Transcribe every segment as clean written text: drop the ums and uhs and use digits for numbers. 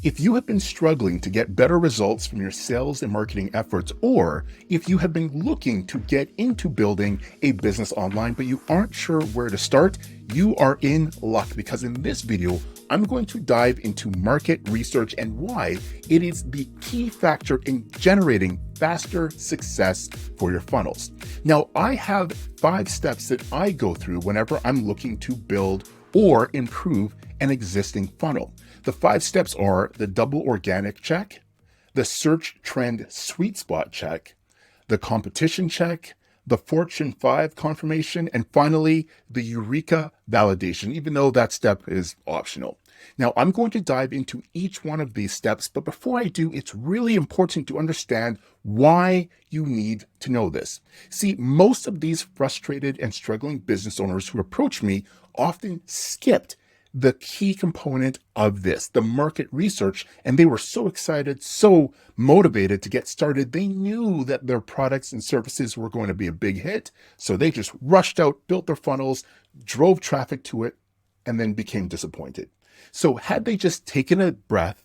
If you have been struggling to get better results from your sales and marketing efforts, or if you have been looking to get into building a business online, but you aren't sure where to start, you are in luck, because in this video, I'm going to dive into market research and why it is the key factor in generating faster success for your funnels. Now, I have 5 steps that I go through whenever I'm looking to build or improve an existing funnel. The 5 steps are the double organic check, the search trend sweet spot check, the competition check, the Fortune 5 confirmation, and finally, the Eureka validation, even though that step is optional. Now, I'm going to dive into each one of these steps, but before I do, it's really important to understand why you need to know this. See, most of these frustrated and struggling business owners who approach me often skipped the key component of this, the market research, and they were so excited, so motivated to get started. They knew that their products and services were going to be a big hit, so they just rushed out, built their funnels, drove traffic to it, and then became disappointed. So had they just taken a breath,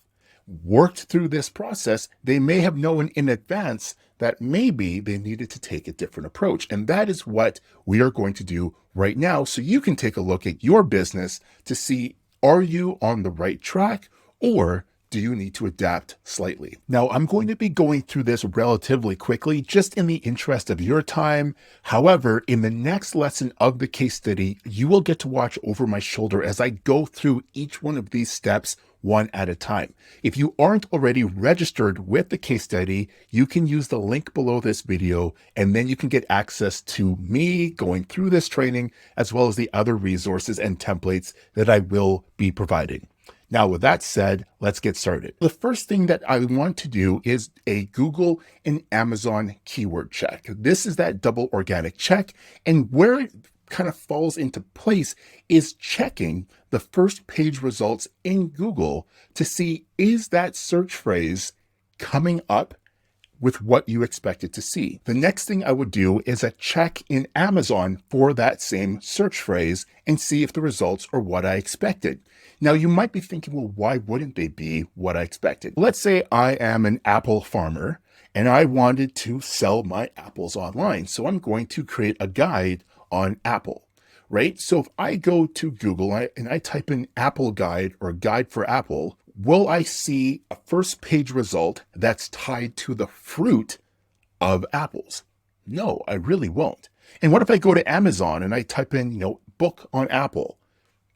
worked through this process, they may have known in advance that maybe they needed to take a different approach. And that is what we are going to do right now. So you can take a look at your business to see, are you on the right track, or do you need to adapt slightly? Now, I'm going to be going through this relatively quickly, just in the interest of your time. However, in the next lesson of the case study, you will get to watch over my shoulder as I go through each one of these steps one at a time. If you aren't already registered with the case study, you can use the link below this video, and then you can get access to me going through this training, as well as the other resources and templates that I will be providing. Now, with that said, let's get started. The first thing that I want to do is a Google and Amazon keyword check. This is that double organic check, and where it kind of falls into place is checking the first page results in Google to see, is that search phrase coming up with what you expected to see? The next thing I would do is a check in Amazon for that same search phrase and see if the results are what I expected. Now, you might be thinking, well, why wouldn't they be what I expected? Let's say I am an apple farmer and I wanted to sell my apples online. So I'm going to create a guide on Apple, right? So if I go to Google and I type in Apple guide or guide for Apple, will I see a first page result that's tied to the fruit of apples? No, I really won't. And what if I go to Amazon and I type in, book on Apple?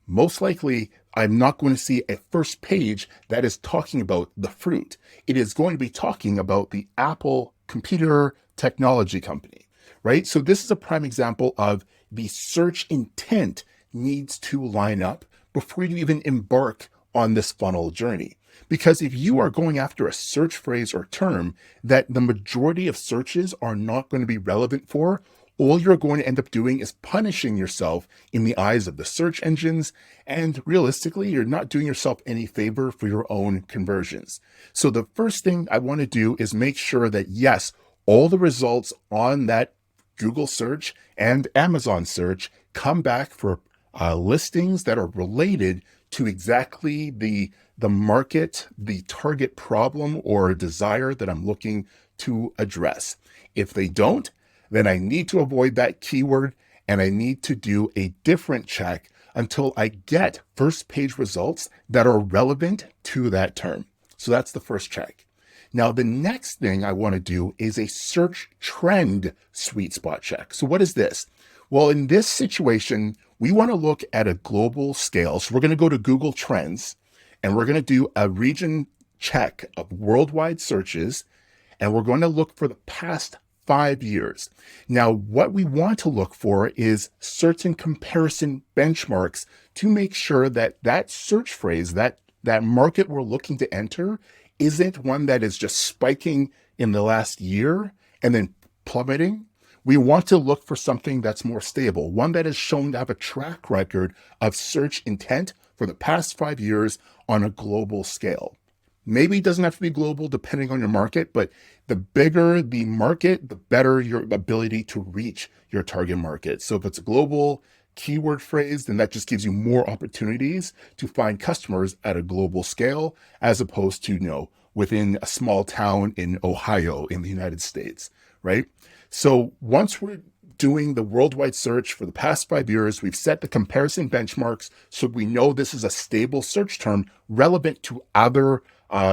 Most likely, I'm not going to see a first page that is talking about the fruit. It is going to be talking about the Apple computer technology company, right? So this is a prime example of the search intent needs to line up before you even embark on this funnel journey. Because if you are going after a search phrase or term that the majority of searches are not going to be relevant for, all you're going to end up doing is punishing yourself in the eyes of the search engines. And realistically, you're not doing yourself any favor for your own conversions. So the first thing I want to do is make sure that, yes, all the results on that Google search and Amazon search come back for listings that are related to exactly the market, the target problem or desire that I'm looking to address. If they don't, then I need to avoid that keyword and I need to do a different check until I get first page results that are relevant to that term. So that's the first check. Now, the next thing I want to do is a search trend sweet spot check. So what is this? Well, in this situation, we want to look at a global scale. So we're going to go to Google Trends and we're going to do a region check of worldwide searches, and we're going to look for the past 5 years. Now, what we want to look for is certain comparison benchmarks to make sure that that search phrase, that market we're looking to enter, isn't one that is just spiking in the last year and then plummeting. We want to look for something that's more stable, one that is shown to have a track record of search intent for the past 5 years on a global scale. Maybe it doesn't have to be global depending on your market, but the bigger the market, the better your ability to reach your target market. So if it's global, keyword phrase, then that just gives you more opportunities to find customers at a global scale, as opposed to, within a small town in Ohio in the United States, right? So once we're doing the worldwide search for the past 5 years, we've set the comparison benchmarks so we know this is a stable search term relevant to other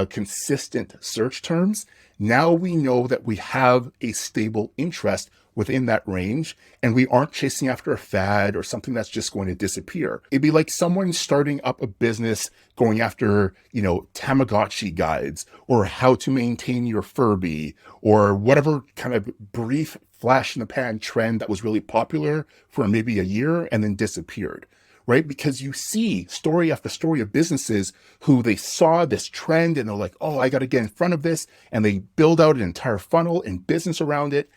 consistent search terms. Now we know that we have a stable interest within that range, and we aren't chasing after a fad or something that's just going to disappear. It'd be like someone starting up a business going after, Tamagotchi guides or how to maintain your Furby or whatever kind of brief flash in the pan trend that was really popular for maybe a year and then disappeared. Right? Because you see story after story of businesses who they saw this trend and they're like, oh, I got to get in front of this. And they build out an entire funnel and business around it.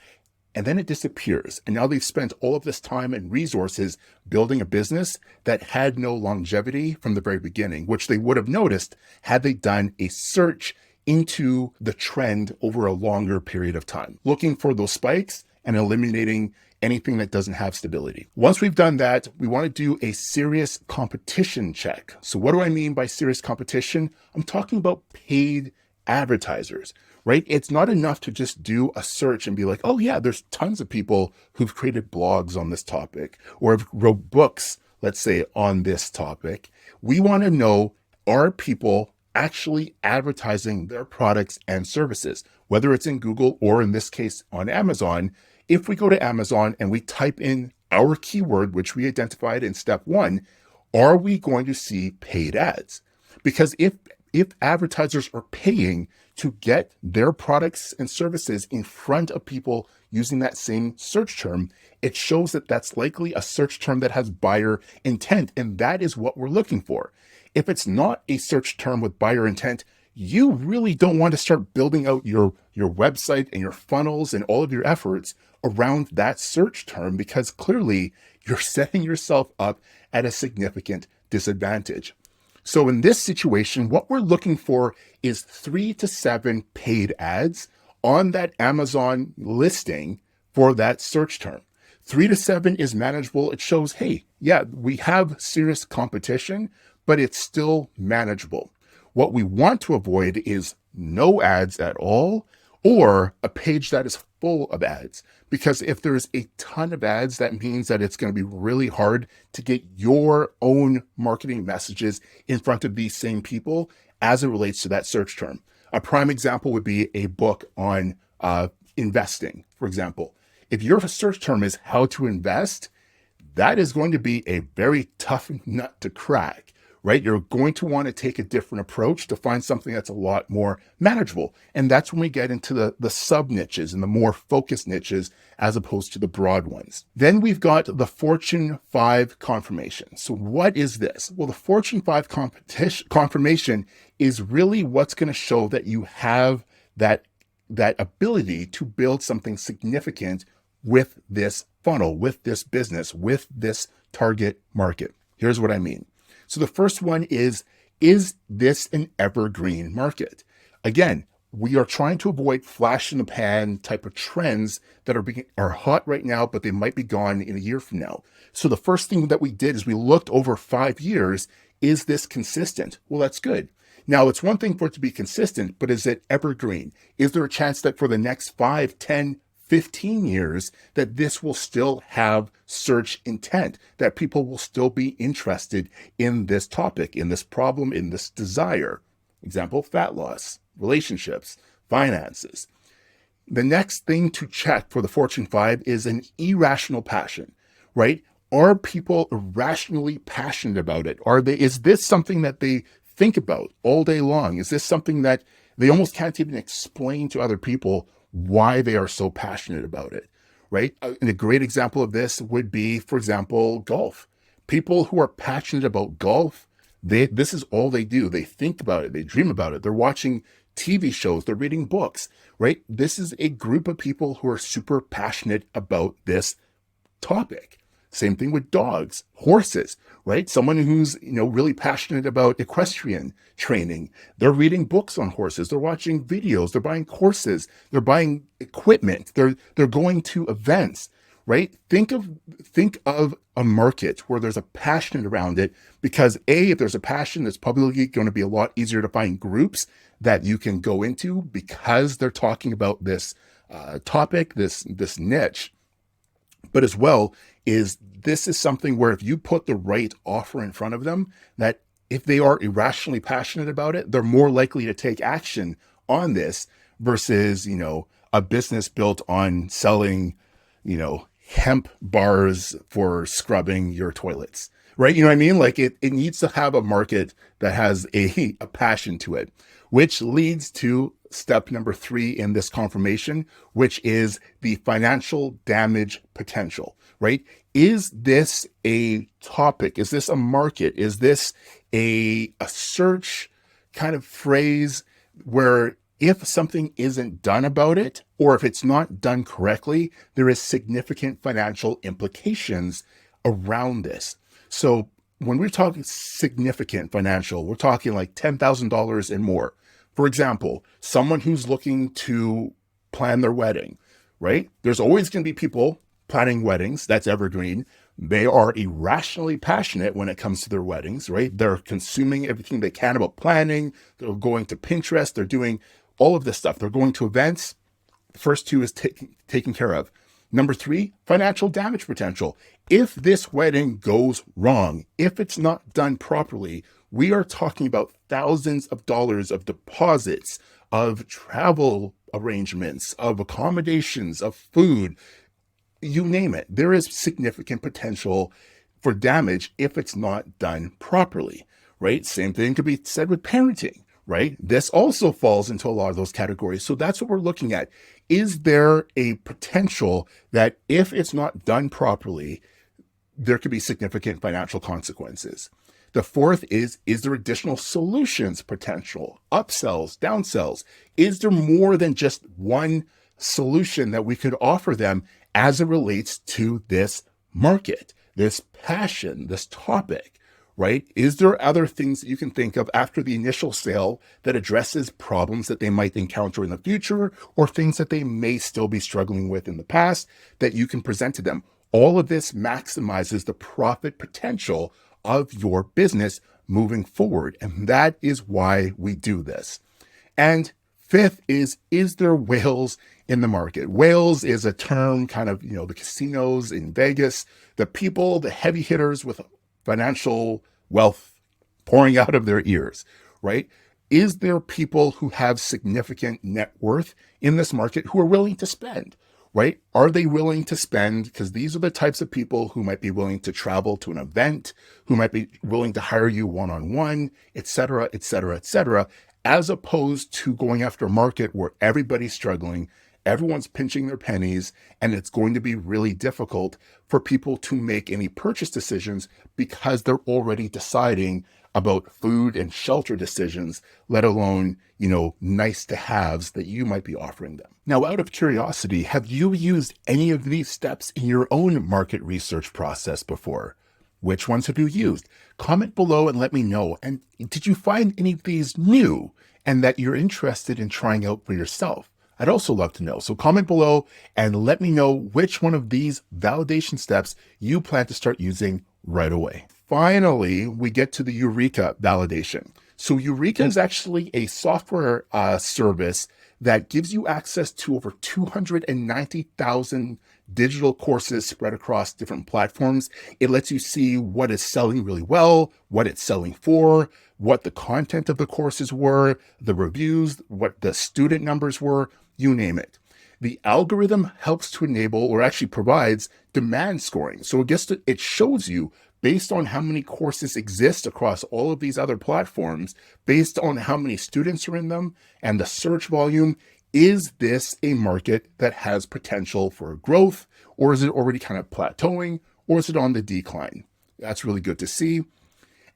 And then it disappears. And now they've spent all of this time and resources building a business that had no longevity from the very beginning, which they would have noticed had they done a search into the trend over a longer period of time, looking for those spikes and eliminating anything that doesn't have stability. Once we've done that, we want to do a serious competition check. So what do I mean by serious competition? I'm talking about paid advertisers, right? It's not enough to just do a search and be like, oh yeah, there's tons of people who've created blogs on this topic or have wrote books, let's say, on this topic. We want to know, are people actually advertising their products and services, whether it's in Google or in this case on Amazon? If we go to Amazon and we type in our keyword, which we identified in step 1, are we going to see paid ads? Because if advertisers are paying to get their products and services in front of people using that same search term, it shows that that's likely a search term that has buyer intent. And that is what we're looking for. If it's not a search term with buyer intent, you really don't want to start building out your website and your funnels and all of your efforts around that search term, because clearly you're setting yourself up at a significant disadvantage. So in this situation, what we're looking for is 3 to 7 paid ads on that Amazon listing for that search term. 3 to 7 is manageable. It shows, hey, yeah, we have serious competition, but it's still manageable. What we want to avoid is no ads at all, or a page that is full of ads. Because if there's a ton of ads, that means that it's going to be really hard to get your own marketing messages in front of these same people as it relates to that search term. A prime example would be a book on investing, for example. If your search term is how to invest, that is going to be a very tough nut to crack, right? You're going to want to take a different approach to find something that's a lot more manageable. And that's when we get into the sub niches and the more focused niches as opposed to the broad ones. Then we've got the Fortune 5 confirmation. So what is this? Well, the Fortune 5 confirmation is really what's going to show that you have that ability to build something significant with this funnel, with this business, with this target market. Here's what I mean. So the first one is this an evergreen market? Again, we are trying to avoid flash in the pan type of trends that are hot right now, but they might be gone in a year from now. So the first thing that we did is we looked over 5 years. Is this consistent? Well, that's good. Now, it's one thing for it to be consistent, but is it evergreen? Is there a chance that for the next 5, 10, 15 years that this will still have search intent, that people will still be interested in this topic, in this problem, in this desire? Example, fat loss, relationships, finances. The next thing to check for the Fortune 5 is an irrational passion, right? Are people irrationally passionate about it? Is this something that they think about all day long? Is this something that they almost can't even explain to other people why they are so passionate about it, right? And a great example of this would be, for example, golf. People who are passionate about golf, this is all they do. They think about it. They dream about it. They're watching TV shows. They're reading books, right? This is a group of people who are super passionate about this topic. Same thing with dogs, horses, right? Someone who's, really passionate about equestrian training. They're reading books on horses. They're watching videos. They're buying courses. They're buying equipment. They're going to events, right? Think of a market where there's a passion around it, because if there's a passion, it's probably going to be a lot easier to find groups that you can go into because they're talking about this topic, this niche. But as well, is this is something where if you put the right offer in front of them, that if they are irrationally passionate about it, they're more likely to take action on this versus, a business built on selling, hemp bars for scrubbing your toilets, right? You know what I mean? Like it needs to have a market that has a passion to it, which leads to step number 3 in this confirmation, which is the financial damage potential, right? Is this a topic? Is this a market? Is this a search kind of phrase where if something isn't done about it, or if it's not done correctly, there is significant financial implications around this? So when we're talking significant financial, we're talking like $10,000 and more. For example, someone who's looking to plan their wedding, right? There's always going to be people planning weddings. That's evergreen. They are irrationally passionate when it comes to their weddings, right? They're consuming everything they can about planning. They're going to Pinterest. They're doing all of this stuff. They're going to events. The first 2 is taken care of. Number 3, financial damage potential. If this wedding goes wrong, if it's not done properly, we are talking about thousands of dollars of deposits, of travel arrangements, of accommodations, of food, you name it. There is significant potential for damage if it's not done properly, right? Same thing could be said with parenting, right? This also falls into a lot of those categories. So that's what we're looking at. Is there a potential that if it's not done properly, there could be significant financial consequences? The 4th is there additional solutions potential, upsells, downsells? Is there more than just one solution that we could offer them as it relates to this market, this passion, this topic, right? Is there other things that you can think of after the initial sale that addresses problems that they might encounter in the future, or things that they may still be struggling with in the past that you can present to them? All of this maximizes the profit potential of your business moving forward. And that is why we do this. And 5th is there whales in the market? Whales is a term kind of, the casinos in Vegas, the people, the heavy hitters with financial wealth pouring out of their ears, right? Is there people who have significant net worth in this market who are willing to spend? Right? Are they willing to spend? Because these are the types of people who might be willing to travel to an event, who might be willing to hire you one-on-one, et cetera, et cetera, et cetera, as opposed to going after a market where everybody's struggling, everyone's pinching their pennies, and it's going to be really difficult for people to make any purchase decisions because they're already deciding about food and shelter decisions, let alone, nice to haves that you might be offering them. Now, out of curiosity, have you used any of these steps in your own market research process before? Which ones have you used? Comment below and let me know. And did you find any of these new and that you're interested in trying out for yourself? I'd also love to know. So comment below and let me know which one of these validation steps you plan to start using right away. Finally, we get to the Eureka validation. So Eureka is actually a software service that gives you access to over 290,000 digital courses spread across different platforms. It lets you see what is selling really well, what it's selling for, what the content of the courses were, the reviews, what the student numbers were, you name it. The algorithm helps to enable, or actually provides, demand scoring. So it shows you, based on how many courses exist across all of these other platforms, based on how many students are in them and the search volume, is this a market that has potential for growth, or is it already kind of plateauing, or is it on the decline? That's really good to see.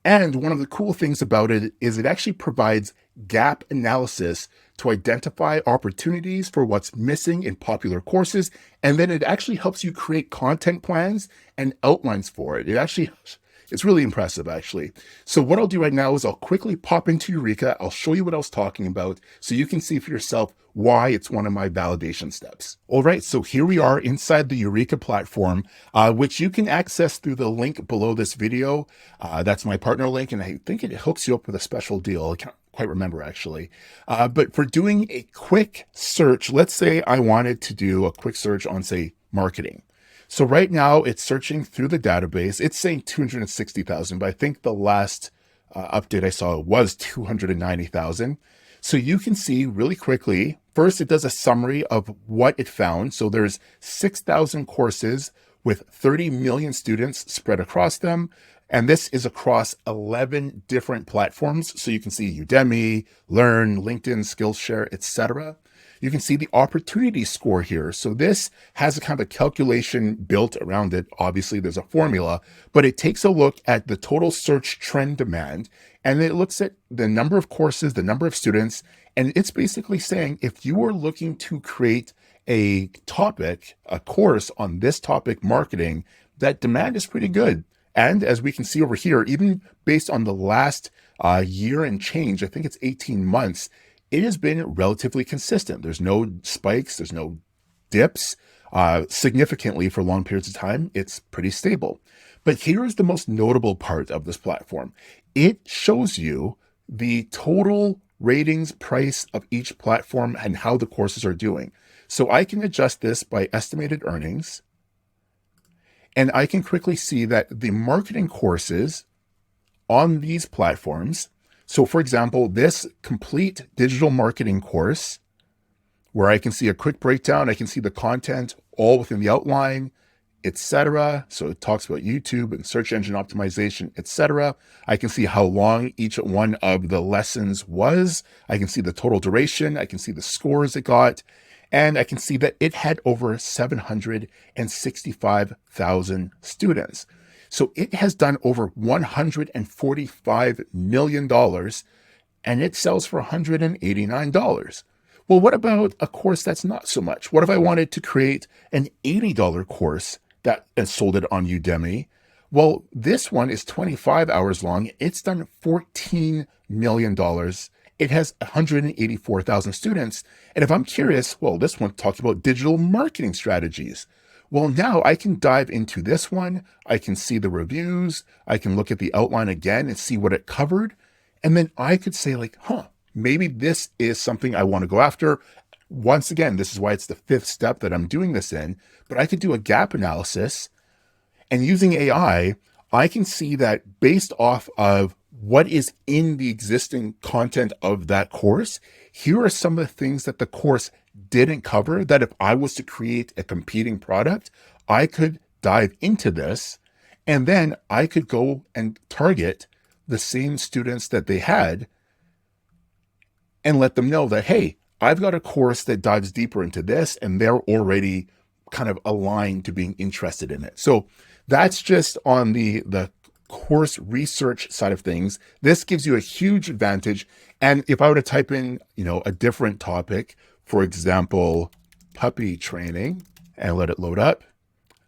And one of the cool things about it is it actually provides gap analysis to identify opportunities for what's missing in popular courses. And then it actually helps you create content plans and outlines for it. It actually It's really impressive, actually. So what I'll do right now is I'll quickly pop into Eureka. I'll show you what I was talking about so you can see for yourself why it's one of my validation steps. All right, so here we are inside the Eureka platform, which you can access through the link below this video. That's my partner link, and I think it hooks you up with a special deal. I can't quite remember, actually. But for doing a quick search, let's say I wanted to do a quick search on, say, marketing. So right now it's searching through the database. It's saying 260,000, but I think the last update I saw was 290,000. So you can see really quickly, first it does a summary of what it found. So there's 6,000 courses with 30 million students spread across them. And this is across 11 different platforms. So you can see Udemy, Learn, LinkedIn, Skillshare, etc. You can see the opportunity score here. So this has a kind of a calculation built around it. Obviously, there's a formula, but it takes a look at the total search trend demand, and it looks at the number of courses, the number of students, and it's basically saying if you are looking to create a topic, a course on this topic, marketing, that demand is pretty good. And as we can see over here, even based on the last year and change, I think it's 18 months, it has been relatively consistent. There's no spikes, there's no dips. Significantly for long periods of time, it's pretty stable. But here is the most notable part of this platform. It shows you the total ratings price of each platform and how the courses are doing. So I can adjust this by estimated earnings, and I can quickly see that the marketing courses on these platforms, so for example, this complete digital marketing course, where I can see a quick breakdown, I can see the content all within the outline, etc. So it talks about YouTube and search engine optimization, etc. I can see how long each one of the lessons was. I can see the total duration. I can see the scores it got. And I can see that it had over 765,000 students. So it has done over $145 million, and it sells for $189. Well, what about a course that's not so much? What if I wanted to create an $80 course that is sold it on Udemy? Well, this one is 25 hours long. It's done $14 million. It has 184,000 students. And if I'm curious, well, this one talks about digital marketing strategies. Well, now I can dive into this one. I can see the reviews. I can look at the outline again and see what it covered. And then I could say like, maybe this is something I want to go after. Once again, this is why it's the fifth step that I'm doing this in, but I could do a gap analysis, and using AI, I can see that based off of what is in the existing content of that course, here are some of the things that the course didn't cover that if I was to create a competing product, I could dive into this, and then I could go and target the same students that they had and let them know that, hey, I've got a course that dives deeper into this, and they're already kind of aligned to being interested in it. So that's just on the course research side of things. This gives you a huge advantage. And if I were to type in, a different topic, for example, puppy training, and let it load up,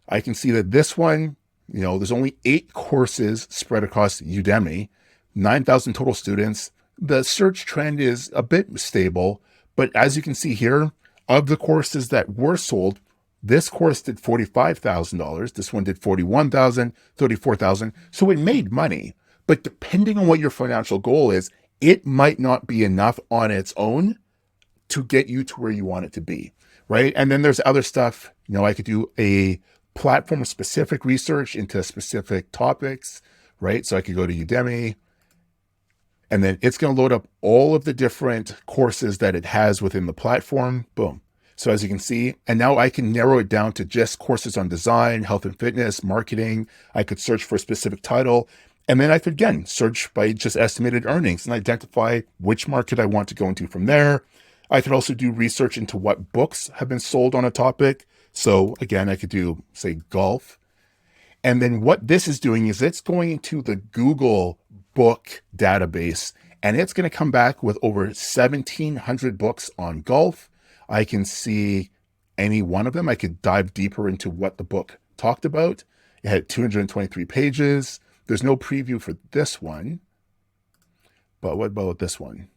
I can see that this one, there's only 8 courses spread across Udemy, 9,000 total students. The search trend is a bit stable, but as you can see here, of the courses that were sold, this course did $45,000. This one did $41,000, $34,000. So it made money, but depending on what your financial goal is, it might not be enough on its own to get you to where you want it to be, right? And then there's other stuff. I could do a platform-specific research into specific topics, right? So I could go to Udemy, and then it's going to load up all of the different courses that it has within the platform. Boom. So as you can see, and now I can narrow it down to just courses on design, health and fitness, marketing. I could search for a specific title, and then I could, again, search by just estimated earnings and identify which market I want to go into from there. I could also do research into what books have been sold on a topic. So again, I could do, say, golf. And then what this is doing is it's going into the Google book database, and it's going to come back with over 1,700 books on golf. I can see any one of them. I could dive deeper into what the book talked about. It had 223 pages. There's no preview for this one, but what about this one?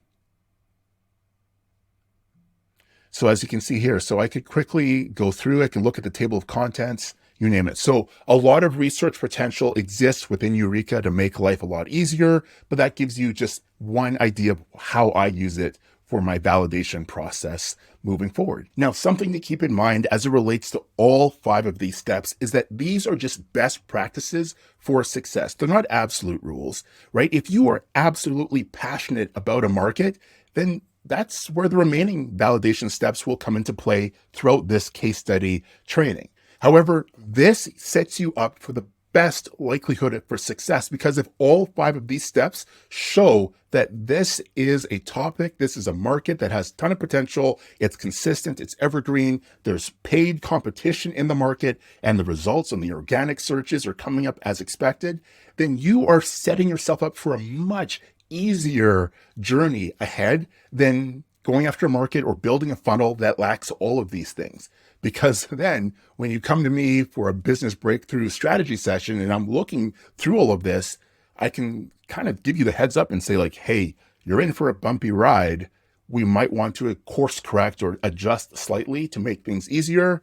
So as you can see here, so I could quickly go through, I can look at the table of contents, you name it. So a lot of research potential exists within Eureka to make life a lot easier, but that gives you just one idea of how I use it for my validation process moving forward. Now, something to keep in mind as it relates to all 5 of these steps is that these are just best practices for success. They're not absolute rules, right? If you are absolutely passionate about a market, then that's where the remaining validation steps will come into play throughout this case study training. However, this sets you up for the best likelihood for success, because if all 5 of these steps show that this is a topic, this is a market that has a ton of potential, it's consistent, it's evergreen, there's paid competition in the market, and the results on the organic searches are coming up as expected, then you are setting yourself up for a much easier journey ahead than going after a market or building a funnel that lacks all of these things. Because then when you come to me for a business breakthrough strategy session and I'm looking through all of this, I can kind of give you the heads up and say like, hey, you're in for a bumpy ride. We might want to course correct or adjust slightly to make things easier.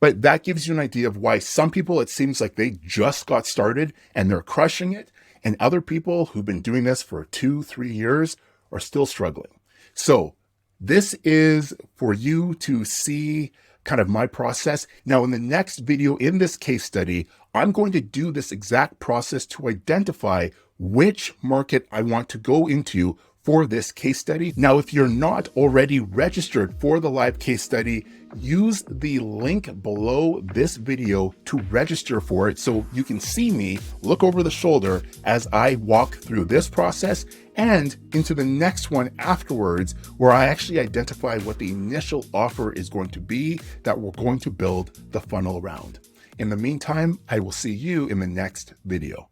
But that gives you an idea of why some people, it seems like they just got started and they're crushing it. And other people who've been doing this for 2-3 years are still struggling. So this is for you to see kind of my process. Now, in the next video in this case study, I'm going to do this exact process to identify which market I want to go into for this case study. Now, if you're not already registered for the live case study, use the link below this video to register for it so you can see me look over the shoulder as I walk through this process and into the next one afterwards, where I actually identify what the initial offer is going to be that we're going to build the funnel around. In the meantime, I will see you in the next video.